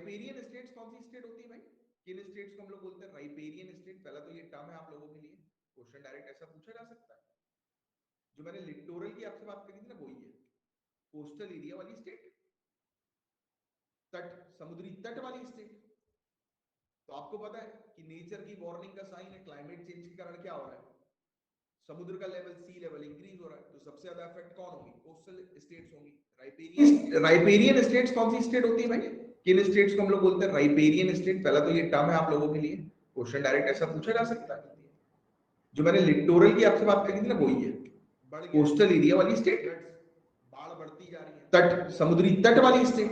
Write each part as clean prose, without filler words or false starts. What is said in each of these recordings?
Riparian states कौन सी state होती है भाई? किन स्टेट्स को हम लोग बोलते हैं राइपेरियन स्टेट? पहला तो ये टर्म है आप लोगों के लिए, क्वेश्चन डायरेक्ट ऐसा पूछा जा सकता है। जो मैंने लिटोरल की आपसे बात करी थी ना, वही है कोस्टल एरिया वाली स्टेट, तट, समुद्री तट वाली स्टेट। तो आपको पता है कि नेचर की वार्निंग का साइन है, क्लाइमेट चेंज के कारण क्या हो रहा है, समुद्र का लेवल, सी लेवल इंक्रीज हो रहा है। तो सबसे ज्यादा इफेक्ट कौन होगी? कोस्टल स्टेट्स होंगी। राइपेरियन स्टेट्स कौन सी स्टेट होती है भाई? किन स्टेट्स को हम लोग बोलते हैं राइपेरियन स्टेट? पहला तो ये टर्म है आप लोगों के लिए, क्वेश्चन डायरेक्ट ऐसा पूछा जा सकता है। जो मैंने लिटोरल की आपसे बात करी थी ना, वही है कोस्टल एरिया वाली स्टेट, बाढ़ बढ़ती जा रही है, तट, समुद्री तट वाली स्टेट।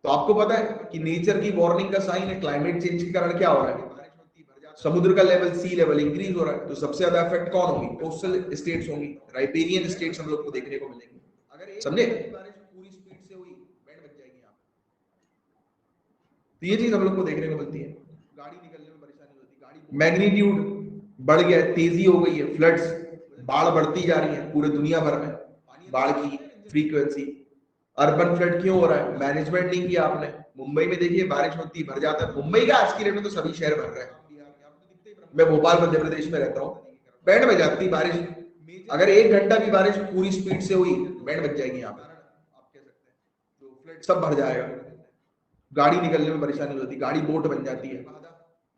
तो आपको पता है कि नेचर की वार्निंग का साइन है, क्लाइमेट चेंज के कारण क्या हो रहा है, समुद्र का लेवल, सी लेवल इंक्रीज हो रहा है। तो सबसे ज्यादा इफेक्ट कौन होगी? कोस्टल स्टेट्स होंगी, राइपेरियन स्टेट्स हम लोग को देखने को मिलेंगे। समझे? बारिश पूरी स्पीड से हुई, बैंड बज जाएगी यहाँ पे। तो ये चीज हम लोग को देखने को मिलती है, गाड़ी निकलने में परेशानी होती है, गाड़ी मैग्नीट्यूड बढ़ गया है, तेजी हो गई है, फ्लड्स, बाढ़ बढ़ती जा रही है पूरे दुनिया भर में, बाढ़ की फ्रीक्वेंसी। अर्बन फ्लड क्यों हो रहा है? मैनेजमेंट नहीं किया आपने। मुंबई में देखिए बारिश होती भर जाता है, मुंबई का आज की डेट में तो सभी शहर भर रहे हैं। मैं भोपाल मध्य प्रदेश में रहता हूँ, बैंड बज जाती बारिश, अगर 1 घंटा भी बारिश पूरी स्पीड से हुई, बैंड बज जाएगी यहाँ पे, सब भर जाएगा, गाड़ी निकलने में परेशानी होती, गाड़ी बोट बन जाती है।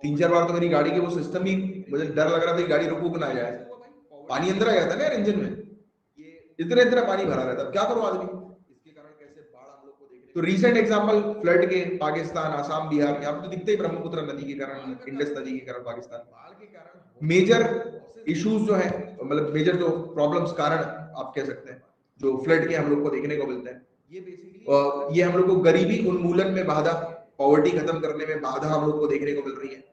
3-4 बार तो मेरी गाड़ी के वो सिस्टम ही, मुझे डर लग रहा था गाड़ी रुक ना जाए, पानी अंदर आ जाता है ना इंजन में, इतना पानी भरा रहता, क्या करो आदमी। तो रीसेंट एग्जांपल फ्लड के पाकिस्तान, आसाम, बिहार के, आप तो दिखते ही ब्रह्मपुत्र नदी के कारण, इंडस नदी के कारण पाकिस्तान। मेजर इश्यूज जो है, मतलब मेजर जो प्रॉब्लम्स, कारण आप कह सकते हैं जो फ्लड के हम लोग को देखने को मिलते हैं, ये हम लोग को गरीबी उन्मूलन में बाधा, पॉवर्टी खत्म करने में बाधा हम लोग को देखने को मिल रही है।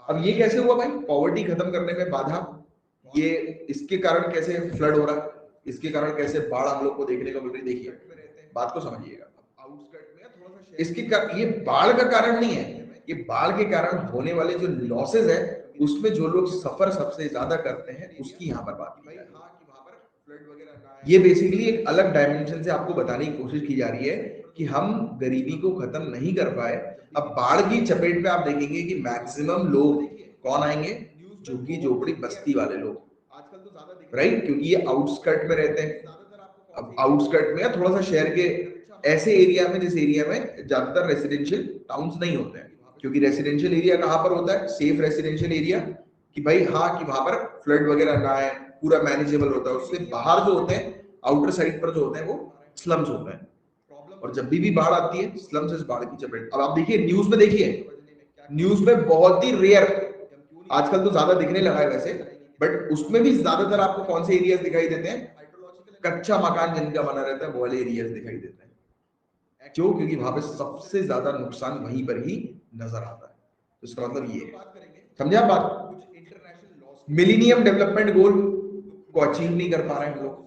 अब ये कैसे हुआ भाई, पॉवर्टी खत्म करने में बाधा, ये इसके कारण कैसे फ्लड हो रहा है, इसके कारण कैसे बाढ़ हम लोग को देखने को मिल रही है। देखिए बात को समझिएगा, ये बाढ़ का कारण नहीं है, ये बाढ़ के कारण होने वाले जो लॉसेज है, उसमें जो लोग सफर सबसे ज्यादा करते हैं, उसकी यहाँ पर बात की जा रही है। ये बेसिकली एक अलग डायमेंशन से आपको बताने की कोशिश की जा रही है कि हम गरीबी को खत्म नहीं कर पाए। अब बाढ़ की चपेट में आप देखेंगे कि मैक्सिमम लोग कौन आएंगे, झुग्गी झोपड़ी बस्ती वाले लोग, राइट, क्योंकि ये आउटस्कर्ट में रहते हैं। अब आउटस्कर्ट में, थोड़ा सा शहर के ऐसे एरिया में, जिस एरिया में ज्यादातर रेसिडेंशियल टाउन्स नहीं होते हैं, क्योंकि रेसिडेंशियल एरिया कहां पर होता है, सेफ रेसिडेंशियल एरिया, कि भाई हाँ, कि वहां पर फ्लड वगैरह ना आए, पूरा मैनेजेबल होता है। उससे बाहर जो होते हैं, आउटर साइड पर जो होते हैं, वो स्लम्स होते हैं, और जब भी बाढ़ आती है, स्लम्स इस बाढ़ की चपेट। अब आप देखिए न्यूज में, देखिए न्यूज में बहुत ही रेयर, आजकल तो ज्यादा दिखने लगा है वैसे, बट उसमें भी ज्यादातर आपको कौन से एरियाज दिखाई देते हैं, कच्चा मकान जिनका बना रहता है, वो वाले एरियाज दिखाई देते हैं। क्यों? क्योंकि वहां पे सबसे ज्यादा नुकसान वहीं पर ही नजर आता है। तो इसका मतलब ये है, समझे आप बात? मिलीनियम डेवलपमेंट गोल को अचीव नहीं कर पा रहे हैं हम लोग,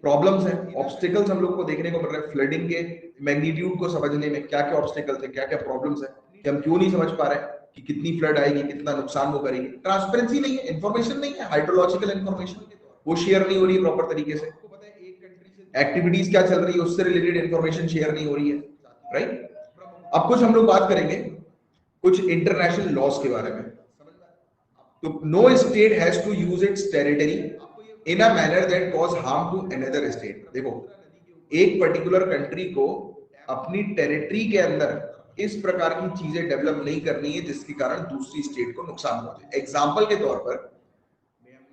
प्रॉब्लम्स हैं, ऑब्स्टिकल्स हम लोग को देखने को मिल रहे हैं। फ्लडिंग के मैग्नीट्यूड को समझने में क्या क्या ऑब्स्टिकल्स है, क्या क्या प्रॉब्लम्स है, कि हम क्यों नहीं समझ पा रहे हैं कि कितनी फ्लड आएगी, कितना नुकसान वो करेगी। ट्रांसपेरेंसी नहीं है, इंफॉर्मेशन नहीं है, हाइड्रोलॉजिकल इंफॉर्मेशन वो शेयर नहीं हो रही है प्रॉपर तरीके से, एक्टिविटीज क्या चल रही है उससे रिलेटेड इंफॉर्मेशन शेयर नहीं हो रही है, राइट। अब कुछ हम लोग बात करेंगे कुछ इंटरनेशनल लॉज के बारे में। तो no state has to use its territory in a manner that cause harm to another state. देखो, एक पर्टिकुलर कंट्री को अपनी टेरिटरी के अंदर इस प्रकार की चीजें डेवलप नहीं करनी है जिसके कारण दूसरी स्टेट को नुकसान पहुंचे। एग्जांपल के तौर पर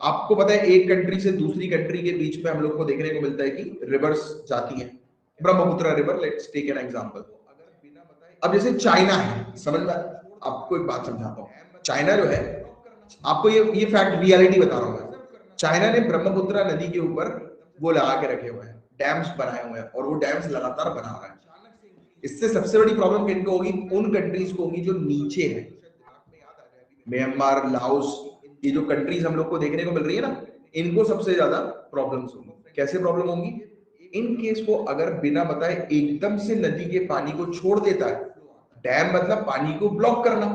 आपको पता है, एक कंट्री से दूसरी कंट्री के बीच में हम लोग को देखने को मिलता है कि रिवर्स जाती हैं, Brahmaputra river, let's take an example. अब जैसे चाइना है, समझ में, आपको एक बात समझाता हूं। चाइना जो है, आपको ये फैक्ट, रियलिटी बता रहा हूं मैं, चाइना ने ब्रह्मपुत्र नदी के ऊपर वो लगा के रखे हुए हैं, डैम्स बनाए हुए हैं, और वो डैम्स लगातार बना रहा है। इससे सबसे बड़ी प्रॉब्लम किनको होगी? उन कंट्रीज को होगी जो नीचे है, म्यांमार, लाओस, ये जो कंट्रीज हम लोग को देखने को मिल रही है ना, इनको सबसे ज्यादा प्रॉब्लम्स होंगी। कैसे प्रॉब्लम होंगी? इन केस को अगर बिना बताए एकदम से नदी के पानी को छोड़ देता है, डैम मतलब पानी को ब्लॉक करना,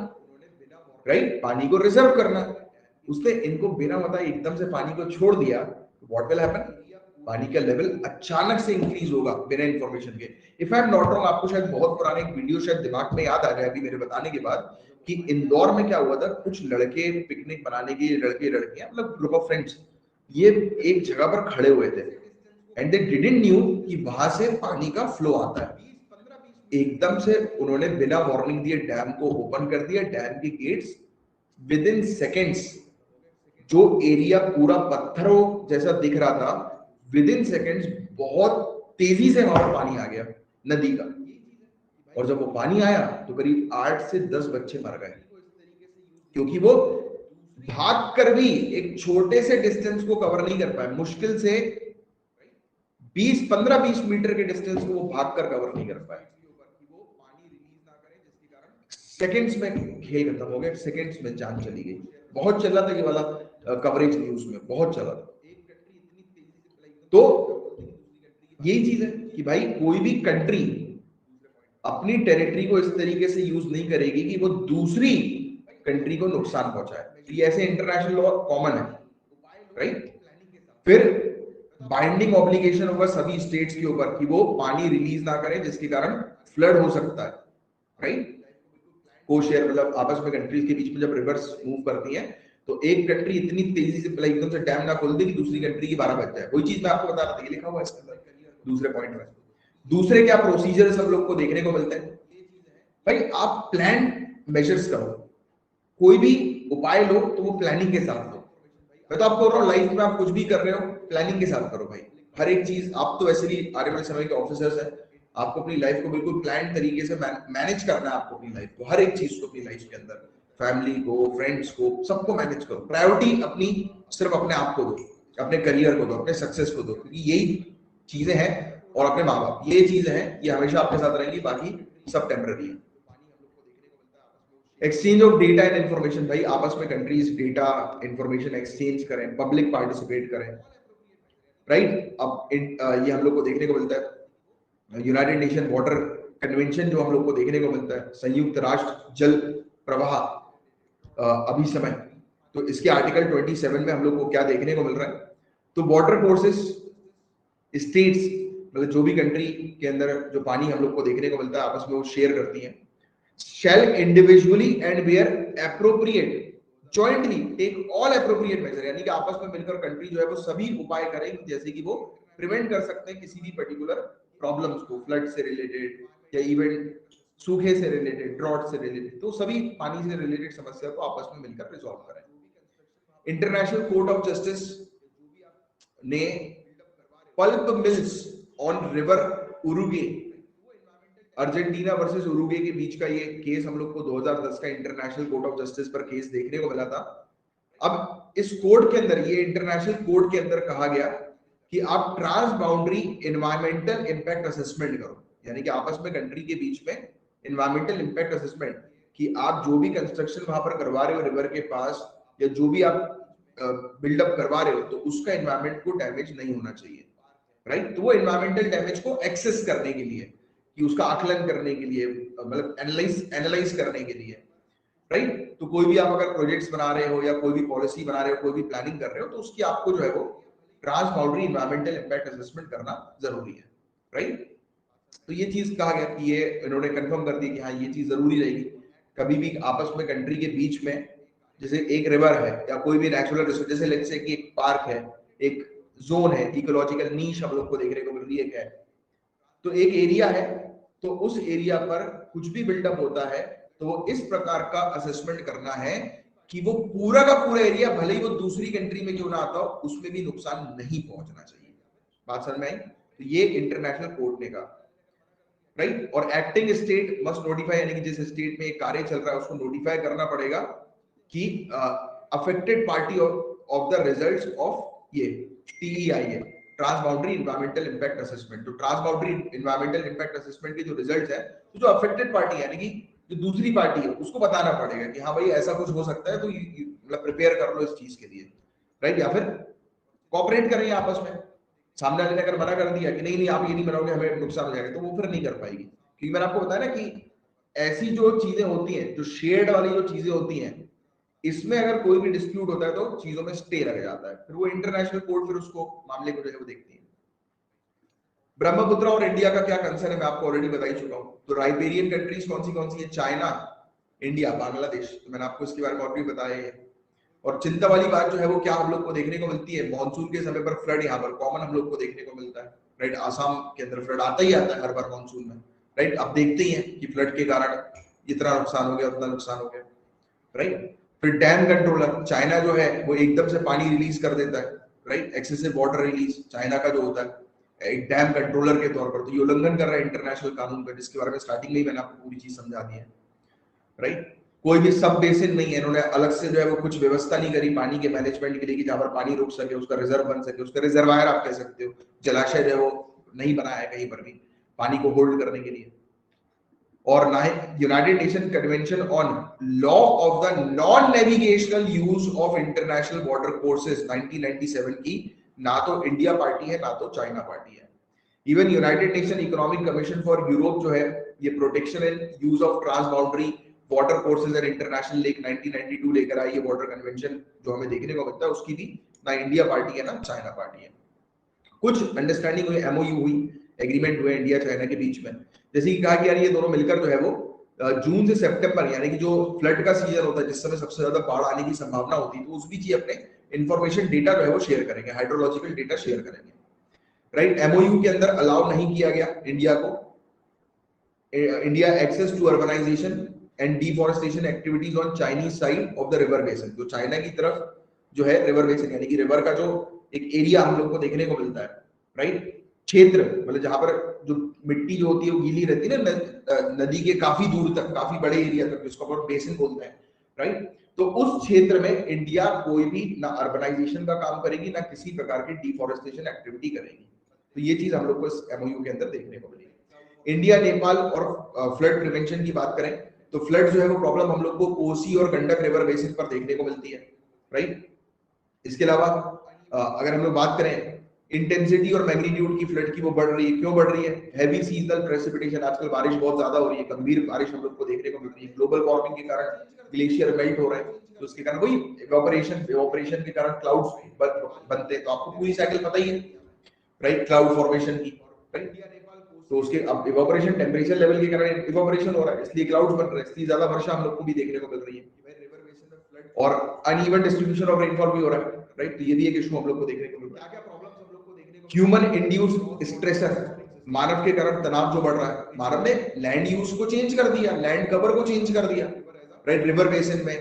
राइट, पानी को रिजर्व करना, उसने इनको बिना बताए एकदम से पानी को छोड़ दिया, व्हाट विल हैपन? पानी का लेवल अचानक से इंक्रीज होगा बिना इंफॉर्मेशन के। If I am not wrong, आपको शायद बहुत पुराना एक वीडियो शायद दिमाग में याद आ जाए अभी मेरे बताने के बाद, कि इंदौर में क्या हुआ था, कुछ लड़के पिकनिक बनाने के, लड़के लड़कियां मतलब ग्रुप ऑफ फ्रेंड्स, ये एक जगह पर खड़े हुए थे एंड दे डिडंट न्यू कि वहां से पानी का फ्लो आता है। एकदम से उन्होंने बिना वार्निंग दिए डैम को ओपन कर दिया, डैम की गेट्स, विद इन सेकेंड्स जो एरिया पूरा पत्थरों जैसा दिख रहा था, विद इन सेकेंड्स बहुत तेजी से वहां पर पानी आ गया नदी का। और जब वो पानी आया तो करीब 8 से 10 बच्चे मर गए, क्योंकि वो भाग कर भी एक छोटे से डिस्टेंस को कवर नहीं कर पाए, मुश्किल से 15-20 मीटर के डिस्टेंस को वो भाग कर कवर नहीं कर पाए। सेकंड्स में खेल खत्म हो गया, सेकंड्स में जान चली गई। बहुत चला था ये वाला कवरेज न्यूज में, बहुत चला था। तो यही चीज है कि भाई कोई भी कंट्री अपनी टेरिटरी को इस तरीके से यूज नहीं करेगी कि वो दूसरी कंट्री को नुकसान पहुंचाए। तो ये ऐसे इंटरनेशनल लॉ कॉमन है, राइट। फिर बाइंडिंग ऑब्लिगेशन होगा सभी स्टेट्स के ऊपर कि वो पानी रिलीज ना करें जिसके कारण फ्लड हो सकता है, राइट। को शेयर मतलब आपस में कंट्रीज के बीच में जब रिवर्स मूव करती हैं तो एक कंट्री इतनी तेजी से एकदम से डैम ना खोल दे कि दूसरी कंट्री की 12 बज जाए। वही चीज मैं आपको बता रहा था, ये लिखा हुआ है इसके अंदर दूसरे पॉइंट में। दूसरे क्या प्रोसीजर सब लोग को देखने को मिलते हैं, भाई आप प्लान मेजर्स करो, कोई भी उपाय लो तो वो प्लानिंग के साथ लो। मैं तो आपको बोल रहा हूँ लाइफ में आप कुछ भी कर रहे हो प्लानिंग के साथ करो भाई। हर एक चीज, आप तो वैसे भी आने वाले समय के ऑफिसर्स हैं, आपको अपनी लाइफ को बिल्कुल प्लान तरीके से मैनेज करना है। आपको अपनी लाइफ को, हर एक चीज को अपनी लाइफ के अंदर, फैमिली को, फ्रेंड्स को, सबको मैनेज करो। प्रायोरिटी अपनी सिर्फ अपने आप को दो, अपने करियर को दो, अपने सक्सेस को दो, क्योंकि यही चीजें हैं, और अपने माँ बाप, ये चीजें हैं, ये हमेशा आपके साथ रहेंगी, बाकी सब टेम्पररी है। Exchange of data and information, भाई आपस में कंट्रीज डेटा इंफॉर्मेशन एक्सचेंज करें, पब्लिक पार्टिसिपेट करें, राइट। अब ये हम लोग को देखने को मिलता है यूनाइटेड नेशन वाटर कन्वेंशन, जो हम लोग को देखने को मिलता है, संयुक्त राष्ट्र जल प्रवाह अभी समय, तो इसके आर्टिकल 27 में हम लोग को क्या देखने को मिल रहा है, तो वाटर कोर्सेस स्टेट्स मतलब जो भी कंट्री के अंदर जो पानी हम लोग को देखने को मिलता है आपस में वो शेयर करती हैं, shall individually and where appropriate jointly take all appropriate measure, यानी कि आपस में मिलकर कंट्री जो है वो सभी उपाय करेंगे जैसे कि वो प्रिवेंट कर सकते हैं किसी भी पर्टिकुलर प्रॉब्लम्स को, फ्लड से रिलेटेड या इवन सूखे से रिलेटेड, ड्रॉट से रिलेटेड, तो सभी पानी से रिलेटेड समस्या को आपस में मिलकर रिजॉल्व करें। इंटरनेशनल कोर्ट ऑफ जस्टिस ने pulp mills on river Uruguay, Argentina versus Uruguay के बीच का ये केस हम लोग को 2010 का इंटरनेशनल कोर्ट ऑफ जस्टिस पर केस देखने को मिला था। अब इस कोर्ट के अंदर, ये इंटरनेशनल कोर्ट के अंदर कहा गया कि आप trans boundary environmental impact assessment करो, यानी कि आपस में कंट्री के बीच में एनवायरमेंटल इंपैक्ट असेसमेंट, कि आप जो भी कंस्ट्रक्शन वहां पर करवा रहे हो रिवर के पास, या जो भी आप बिल्डअप करवा रहे हो, तो उसका एनवायरमेंट को डैमेज नहीं होना चाहिए, राइट। तो वो एनवायरमेंटल डैमेज को एक्सेस करने के लिए, कि उसका आकलन करने के लिए, मतलब एनालाइज करने के लिए, राइट। तो कोई भी आप अगर प्रोजेक्ट्स बना रहे हो या कोई भी पॉलिसी बना रहे हो, कोई भी प्लानिंग कर रहे हो, तो उसकी आपको जो है वो trans boundary environmental impact assessment करना जरूरी है, राइट। तो ये चीज कहा गया कि ये इन्होंने कंफर्म कर दी कि हाँ ये चीज जरूरी रहेगी। कभी भी आपस में कंट्री के बीच में, जैसे एक रिवर है या कोई भी नेचुरल रिसोर्स, जैसे लेट्स से कि एक पार्क है, एक जोन है, इकोलॉजिकल नीश हम लोग को देखने को मिल रही है, तो एक एरिया है, तो उस एरिया पर कुछ भी बिल्डअप होता है तो वो इस प्रकार का असेसमेंट करना है कि वो पूरा का पूरा एरिया, भले ही वो दूसरी कंट्री में क्यों ना आता हो, उसमें भी नुकसान नहीं पहुंचना चाहिए। बात समझ में आई? तो ये इंटरनेशनल कोर्ट ने कहा, राइट। और एक्टिंग स्टेट मस्ट नोटिफाई, यानी कि जिस स्टेट में एक कार्य चल रहा है उसको नोटिफाई करना पड़ेगा कि affected party of the results of ये TEIA, trans boundary environmental impact assessment. तो trans boundary environmental impact assessment के जो रिजल्ट्स है, तो जो अफेक्टेड पार्टी यानी कि जो दूसरी पार्टी है उसको बताना पड़ेगा कि हाँ भाई ऐसा कुछ हो सकता है, तो मतलब प्रिपेयर कर लो इस चीज के लिए, राइट। या फिर कोऑपरेट करें आपस में। सामने वाले ने अगर मना कर दिया कि नहीं नहीं आप ये नहीं बनाओगे हमें नुकसान हो जाएगा, तो वो फिर नहीं कर पाएगी, क्योंकि मैंने आपको बताया ना कि ऐसी जो चीजें होती हैं, जो शेयर्ड वाली जो चीजें होती हैं, इसमें अगर कोई भी डिस्प्यूट होता है तो चीजों में स्टे लग जाता है, फिर वो इंटरनेशनल कोर्ट फिर उसको मामले को जो है वो देखती है। ब्रह्मपुत्र और इंडिया का क्या कंसर्न है मैं आपको ऑलरेडी बता ही चुका हूं। तो राइपेरियन कंट्रीज कौन सी है? China, India, Bangladesh. तो मैंने आपको इसके बारे में और भी बताया है। और चिंता वाली बात जो है वो क्या हम लोग को देखने को मिलती है, मानसून के समय पर फ्लड यहाँ पर कॉमन हम लोग को देखने को मिलता है, राइट। आसाम के अंदर फ्लड आता ही आता है हर बार मानसून में, राइट। आप देखते ही हैं कि फ्लड के कारण इतना नुकसान हो गया, उतना नुकसान हो गया, राइट। फिर डैम कंट्रोलर, चाइना जो है वो एकदम से पानी रिलीज कर देता है, right. Excessive water release China का जो होता है एक डैम कंट्रोलर के तौर पर, तो ये उल्लंघन कर रहा है इंटरनेशनल कानून का, जिसके बारे में स्टार्टिंग में ही मैंने आपको पूरी चीज समझा दी है, राइट। कोई भी सब बेसिन नहीं है, इन्होंने अलग से जो है वो कुछ व्यवस्था नहीं करी पानी के मैनेजमेंट के लिए कि जहां पर पानी रुक सके, उसका रिजर्व बन सके, उसका रिजर्वायर आप कह सकते हो, जलाशय जो है वो नहीं बनाया है कहीं पर भी पानी को होल्ड करने के लिए। और ना ही United Nation Convention on Law of the Non Navigational Use of International Water Courses 1997 की ना तो इंडिया पार्टी है ना तो चाइना पार्टी है। Even United Nation Economic Commission for Europe जो है ये protection and use of trans boundary water courses and international lake 1992 लेकर आई है वाटर कन्वेंशन जो हमें देखने को मिलता है, उसकी भी ना इंडिया पार्टी है ना चाइना पार्टी है। कुछ अंडरस्टैंडिंग हुई, एमओयू हुई, एग्रीमेंट हुए इंडिया चाइना के बीच में, जैसे कि कहा कि यार ये दोनों मिलकर जो है वो जून से सितंबर यानी कि जो फ्लड का सीजन होता है जिस समय सबसे ज्यादा बाढ़ आने की संभावना होती है, तो उस बीच ये अपने इंफॉर्मेशन डेटा जो है वो शेयर करेंगे, हाइड्रोलॉजिकल डेटा शेयर करेंगे, राइट। एमओयू के अंदर अलाउ नहीं किया गया इंडिया को India access to urbanisation and deforestation activities on Chinese side of the river basin, जो चाइना की तरफ जो है रिवर बेसिन यानी कि रिवर का जो एक एरिया हम लोग को देखने को मिलता है, राइट। क्षेत्र मतलब जहां पर जो मिट्टी जो होती है वो गीली रहती है ना नदी के काफी दूर तक, काफी बड़े एरिया तक, जिसको अपन बेसिन बोलते हैं, राइट। तो उस क्षेत्र में इंडिया कोई भी ना अर्बनाइजेशन का काम करेगी ना किसी प्रकार की डिफॉरेस्टेशन एक्टिविटी करेगी। तो ये चीज हम लोग को इस एमओयू के अंदर देखने को मिलेगी। इंडिया नेपाल और फ्लड प्रिवेंशन की बात करें तो फ्लड जो है वो प्रॉब्लम हम लोग को कोसी और गंडक रिवर बेसिन पर देखने को मिलती है, राइट। इसके अलावा अगर हम लोग बात करें इंटेंसिटी और मैग्नीट्यूड की फ्लड की, वो बढ़ रही है। क्यों बढ़ रही है? हैवी सीजनल प्रेसिपिटेशन, आजकल बारिश बहुत ज्यादा हो रही है, गंभीर बारिश हम लोग को देखने को मिल रही है। ग्लोबल वार्मिंग के कारण ग्लेशियर मेल्ट हो रहे हैं, तो उसके कारण वही इवेपोरेशन के कारण क्लाउड्स बनते हैं। तो आपको पूरी साइकिल पता ही है, राइट, क्लाउड फॉर्मेशन की, राइट। तो उसके अब इवेपोरेशन टेम्परेचर लेवल के कारण इवेपोरेशन हो रहा है, इसलिए क्लाउड्स बन रहे हैं, इसलिए ज्यादा वर्षा हम लोग को भी देखने को मिल रही है, और अनइवन डिस्ट्रीब्यूशन ऑफ रेनफॉल भी हो रहा है, राइट। तो ये भी एक इशू हम लोग को देखने को मिल रहा है। क्या प्रॉब्लम्स हम लोग को देखने को, ह्यूमन इंड्यूस्ड स्ट्रेसर, मानव के कारण तनाव जो बढ़ रहा है, मानव ने लैंड यूज को चेंज कर दिया, लैंड कवर को चेंज कर दिया, राइट, रिवर बेसिन में,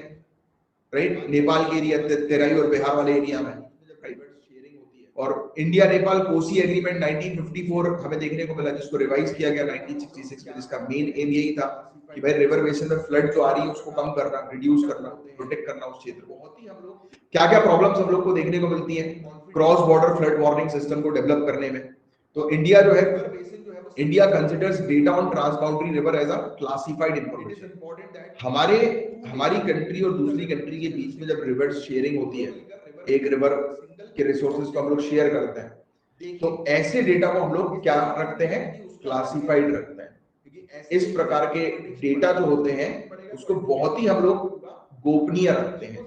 राइट, नेपाल के एरिया तेराई और बिहार वाले एरिया में, राइट। और इंडिया नेपाल कोसी एग्रीमेंट 1954 हमें देखने को मिला, जिसको रिवाइज किया गया 1966 में, जिसका मेन एम यही था कि भाई रिवर बेसिन में फ्लड जो आ रही है उसको कम करना, रिड्यूस करना, प्रोटेक्ट करना उस क्षेत्र को। क्या क्या प्रॉब्लम्स हम लोग को देखने को मिलती है cross border flood warning system को डेवलप करने में? तो इंडिया जो है, India considers data on trans boundary river as a classified information. हमारी कंट्री और दूसरी कंट्री के बीच में जब रिवर शेयरिंग होती है, एक रिवर के रिसोर्सेज को हम लोग शेयर करते हैं, तो ऐसे डेटा को हम लोग क्या रखते हैं? क्लासिफाइड रखते हैं। इस प्रकार के डेटा जो होते हैं उसको बहुत ही हम लोग गोपनीय रखते हैं,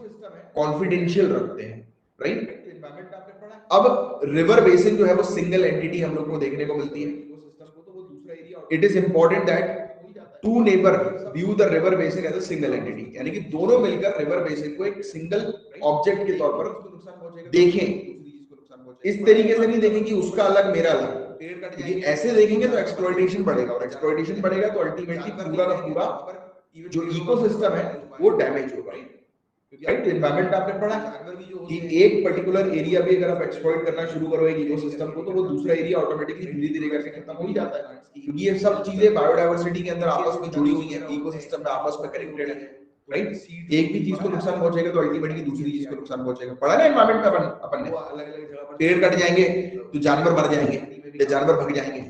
कॉन्फिडेंशियल रखते हैं, राइट। अब रिवर बेसिन जो है वो सिंगल एंटिटी हम लोग को देखने को मिलती है। It is important that two neighbour view the river basin as a single entity, यानी कि दोनों मिलकर रिवर बेसिन को एक सिंगल ऑब्जेक्ट के तौर पर देखें। इस तरीके से नहीं देखें कि उसका अलग मेरा अलग, क्योंकि ऐसे देखेंगे तो एक्सप्लॉइटेशन बढ़ेगा, और एक्सप्लॉइटेशन बढ़ेगा तो अल्टीमेटली पूरा का पूरा जो इकोसिस्टम है वो डैमेज होगा, राइट। एनवायरमेंट आपने पढ़ा कि एक पर्टिकुलर एरिया भी अगर आप एक्सप्लॉइट करना शुरू करो एक इकोसिस्टम को, तो वो दूसरा एरिया ऑटोमेटिकली धीरे धीरे करके खत्म हो ही जाता है, क्योंकि ये सब चीजें बायोडायवर्सिटी के अंदर आपस में जुड़ी हुई हैं, इकोसिस्टम में आपस में कनेक्टेड है, राइट। एक भी चीज को नुकसान पहुंचेगा तो अल्टीमेटली दूसरी चीज को नुकसान पहुंचेगा। पढ़ा ना एनवायरमेंट में अपन ने, पेड़ कट जाएंगे तो जानवर मर जाएंगे, जानवर भग जाएंगे,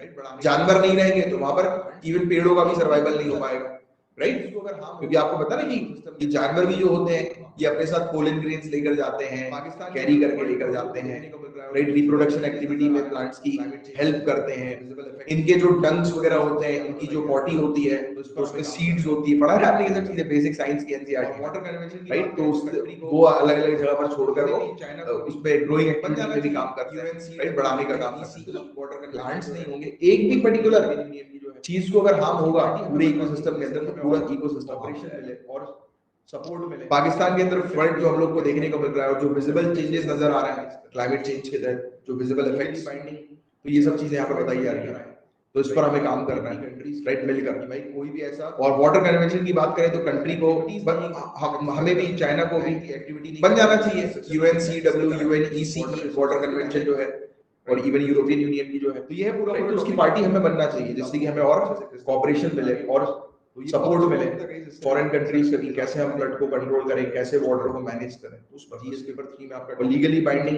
जानवर नहीं रहेंगे तो वहां पर इवन पेड़ों का भी सर्वाइवल नहीं हो पाएगा, राइट, क्योंकि आपको पता ना कि ये जानवर भी जो होते हैं ये अपने साथ पोलन ग्रेन्स लेकर जाते हैं, कैरी करके लेकर जाते हैं, राइट, रिप्रोडक्शन एक्टिविटी में प्लांट्स की हेल्प करते हैं। इनके जो डंग्स वगैरह होते हैं, इनकी जो पॉटी होती है तो उसमें सीड्स होती है, पढ़ा है आपने ये सब चीजें बेसिक साइंस की एनसीईआरटी, वाटर कन्वेंशन, राइट, तो वो अलग अलग जगह पर छोड़कर वो उस पे ग्रोइंग एक्टिविटी में भी काम करते हैं, राइट, बढ़ाने का काम करते हैं। प्लांट्स नहीं होंगे एक भी पर्टिकुलर चीज को अगर हार्म होगा पूरे इकोसिस्टम के अंदर, तो पूरा इकोसिस्टम ऑपरेशन मिले और सपोर्ट मिले। पाकिस्तान के अंदर फ्लड जो हम लोग को देखने को मिल रहा है और जो विजिबल चेंजेस नजर आ रहे हैं क्लाइमेट चेंज के तहत, जो विजिबल इफेक्ट्स, तो ये सब चीजें यहाँ पर बताई जा रही है, तो इस पर हमें काम करना है, राइट, मिलकर भाई कोई भी ऐसा। और वाटर कन्वेंशन की बात करें तो कंट्री को हमें भी, चाइना को भी बन जाना चाहिए UNCW UNEC वाटर कन्वेंशन जो है, और इवन यूरोपियन यूनियन की जो है, तो ये है पूरा, तो उसकी पार्टी हमें बनना चाहिए, जिससे कि हमें और कॉपरेशन मिले और सपोर्ट मिले फॉरेन कंट्रीज के भी, कैसे हम फ्लड को कंट्रोल करें, कैसे वाटर को मैनेज करें, तो उस पर GS पेपर 3 में आपका लीगली बाइंडिंग